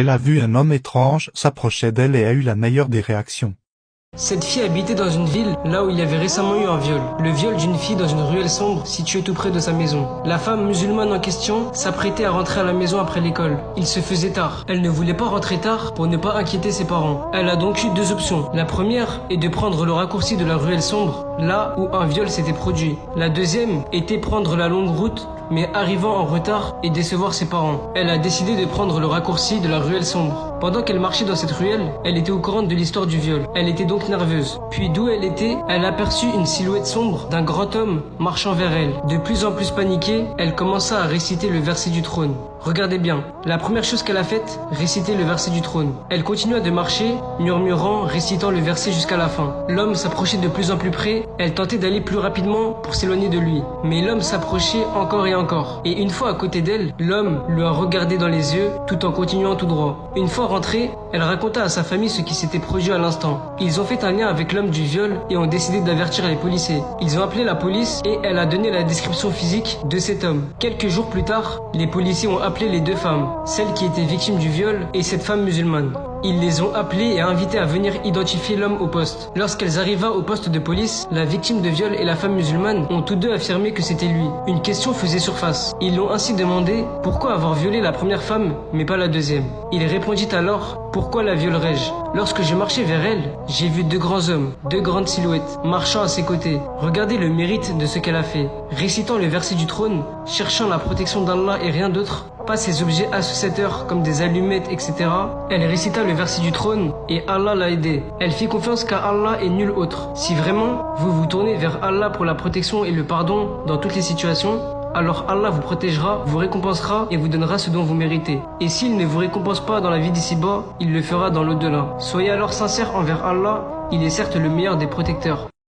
Elle a vu un homme étrange s'approcher d'elle et a eu la meilleure des réactions. Cette fille habitait dans une ville, là où il y avait récemment eu un viol. Le viol d'une fille dans une ruelle sombre située tout près de sa maison. La femme musulmane en question s'apprêtait à rentrer à la maison après l'école. Il se faisait tard. Elle ne voulait pas rentrer tard pour ne pas inquiéter ses parents. Elle a donc eu deux options. La première est de prendre le raccourci de la ruelle sombre, là où un viol s'était produit. La deuxième était prendre la longue route, mais arrivant en retard et décevoir ses parents. Elle a décidé de prendre le raccourci de la ruelle sombre. Pendant qu'elle marchait dans cette ruelle, elle était au courant de l'histoire du viol. Elle était donc nerveuse. Puis d'où elle était, elle aperçut une silhouette sombre d'un grand homme marchant vers elle. De plus en plus paniquée, elle commença à réciter le verset du trône. Regardez bien, la première chose qu'elle a faite, réciter le verset du trône. Elle continua de marcher, murmurant, récitant le verset jusqu'à la fin. L'homme s'approchait de plus en plus près, elle tentait d'aller plus rapidement pour s'éloigner de lui. Mais l'homme s'approchait encore et encore. Et une fois à côté d'elle, l'homme lui a regardé dans les yeux, tout en continuant tout droit. Une fois rentrée, elle raconta à sa famille ce qui s'était produit à l'instant. Ils ont fait un lien avec l'homme du viol et ont décidé d'avertir les policiers. Ils ont appelé la police et elle a donné la description physique de cet homme. Quelques jours plus tard, les policiers ont appelé les deux femmes, celle qui était victime du viol et cette femme musulmane. Ils les ont appelées et invitées à venir identifier l'homme au poste. Lorsqu'elles arrivaient au poste de police, la victime de viol et la femme musulmane ont tous deux affirmé que c'était lui. Une question faisait surface. Ils l'ont ainsi demandé pourquoi avoir violé la première femme mais pas la deuxième. Il répondit alors pourquoi la violerais-je? Lorsque je marchais vers elle, j'ai vu deux grands hommes, deux grandes silhouettes, marchant à ses côtés. Regardez le mérite de ce qu'elle a fait. Récitant le verset du trône, cherchant la protection d'Allah et rien d'autre, pas ces objets associateurs comme des allumettes, etc. Elle récita le verset du trône et Allah l'a aidée. Elle fit confiance qu'à Allah et nul autre. Si vraiment vous vous tournez vers Allah pour la protection et le pardon dans toutes les situations, alors Allah vous protégera, vous récompensera et vous donnera ce dont vous méritez. Et s'il ne vous récompense pas dans la vie d'ici-bas, il le fera dans l'au-delà. Soyez alors sincères envers Allah, il est certes le meilleur des protecteurs.